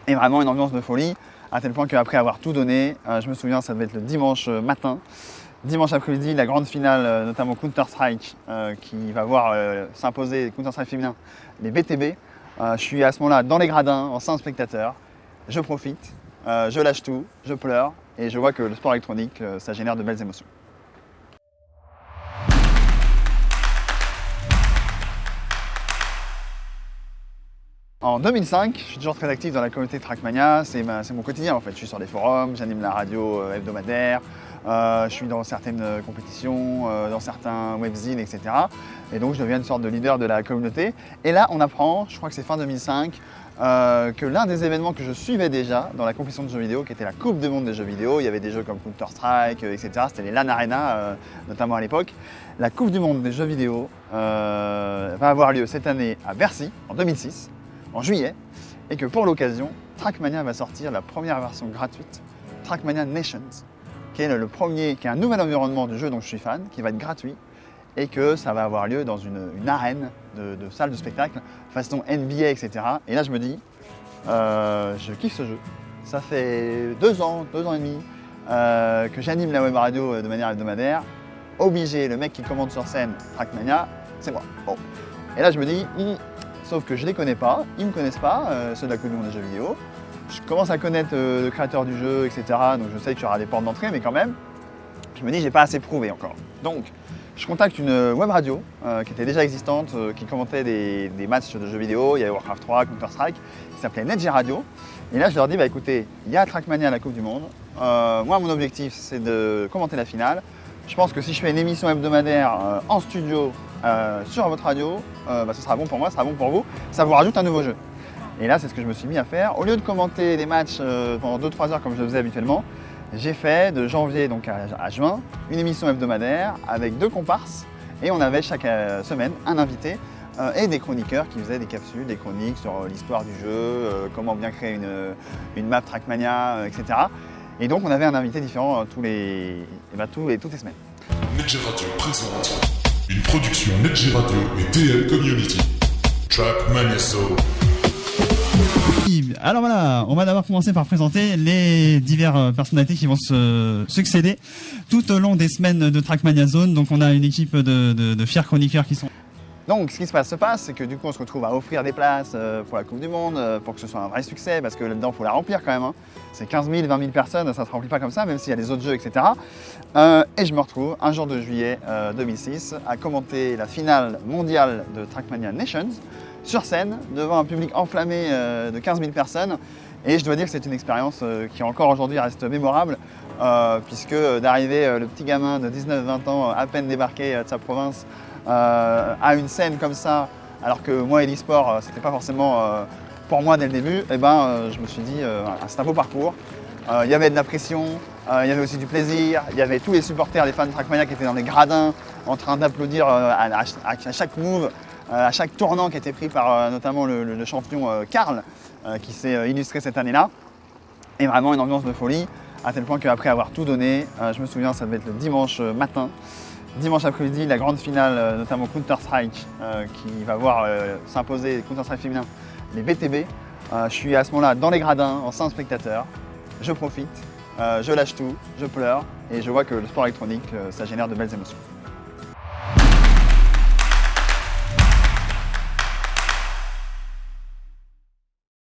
Et vraiment une ambiance de folie, à tel point qu'après avoir tout donné, je me souviens, ça devait être le dimanche matin, dimanche après-midi, la grande finale, notamment Counter-Strike, qui va voir s'imposer Counter-Strike féminin, les BTB. Je suis à ce moment-là dans les gradins, en simple spectateur, je profite, je lâche tout, je pleure, et je vois que le sport électronique, ça génère de belles émotions. En 2005, je suis toujours très actif dans la communauté Trackmania, c'est mon quotidien en fait. Je suis sur des forums, j'anime la radio hebdomadaire, je suis dans certaines compétitions, dans certains webzines, etc. Et donc je deviens une sorte de leader de la communauté. Et là on apprend, je crois que c'est fin 2005, que l'un des événements que je suivais déjà dans la compétition de jeux vidéo, qui était la Coupe du Monde des jeux vidéo, il y avait des jeux comme Counter-Strike, etc. C'était les LAN Arena, notamment à l'époque. La Coupe du Monde des jeux vidéo va avoir lieu cette année à Bercy, en 2006. En juillet, et que pour l'occasion, Trackmania va sortir la première version gratuite, Trackmania Nations, qui est qui est un nouvel environnement du jeu dont je suis fan, qui va être gratuit, et que ça va avoir lieu dans une arène de salle de spectacle, façon NBA, etc. Et là je me dis, je kiffe ce jeu. Ça fait 2 ans et demi, que j'anime la web radio de manière hebdomadaire. Obligé, le mec qui commande sur scène Trackmania, c'est moi. Bon. Et là je me dis, sauf que je ne les connais pas, ils ne me connaissent pas, ceux de la Coupe du Monde des jeux vidéo. Je commence à connaître le créateur du jeu, etc. Donc je sais qu'il y aura des portes d'entrée, mais quand même, je me dis, j'ai pas assez prouvé encore. Donc, je contacte une web radio qui était déjà existante, qui commentait des matchs de jeux vidéo. Il y avait Warcraft 3, Counter-Strike, qui s'appelait NetG Radio. Et là, je leur dis, bah écoutez, il y a Trackmania à la Coupe du Monde. Moi, mon objectif, c'est de commenter la finale. Je pense que si je fais une émission hebdomadaire en studio sur votre radio, ce sera bon pour moi, ce sera bon pour vous. Ça vous rajoute un nouveau jeu. Et là, c'est ce que je me suis mis à faire. Au lieu de commenter des matchs pendant 2-3 heures comme je le faisais habituellement, j'ai fait de janvier donc à juin une émission hebdomadaire avec 2 comparses. Et on avait chaque semaine un invité et des chroniqueurs qui faisaient des capsules, des chroniques sur l'histoire du jeu, comment bien créer une map Trackmania, etc. Et donc on avait un invité différent toutes les semaines. NetG Radio présente une production NetG Radio et DM Community. Trackmania Soul. Alors voilà, on va d'abord commencer par présenter les diverses personnalités qui vont se succéder tout au long des semaines de Trackmania Zone. Donc on a une équipe de fiers chroniqueurs qui sont... Donc ce qui se passe, c'est que du coup on se retrouve à offrir des places pour la Coupe du Monde, pour que ce soit un vrai succès, parce que là-dedans il faut la remplir quand même. Hein. C'est 15 000, 20 000 personnes, ça ne se remplit pas comme ça, même s'il y a des autres jeux, etc. Et je me retrouve un jour de juillet 2006 à commenter la finale mondiale de Trackmania Nations sur scène, devant un public enflammé de 15 000 personnes. Et je dois dire que c'est une expérience qui encore aujourd'hui reste mémorable, puisque d'arriver le petit gamin de 19-20 ans à peine débarqué de sa province, à une scène comme ça, alors que moi et l'e-sport, c'était pas forcément pour moi dès le début, je me suis dit, c'est un beau parcours. Il y avait de la pression, il y avait aussi du plaisir, il y avait tous les supporters, les fans de Trackmania qui étaient dans les gradins, en train d'applaudir à chaque move, à chaque tournant qui était pris par notamment le champion Karl, qui s'est illustré cette année-là. Et vraiment une ambiance de folie, à tel point qu'après avoir tout donné, je me souviens, ça devait être le dimanche matin, dimanche après-midi, la grande finale, notamment Counter-Strike, qui va voir s'imposer Counter-Strike féminin, les BTB. Je suis à ce moment-là dans les gradins, en simple spectateur, je profite, je lâche tout, je pleure, et je vois que le sport électronique, ça génère de belles émotions.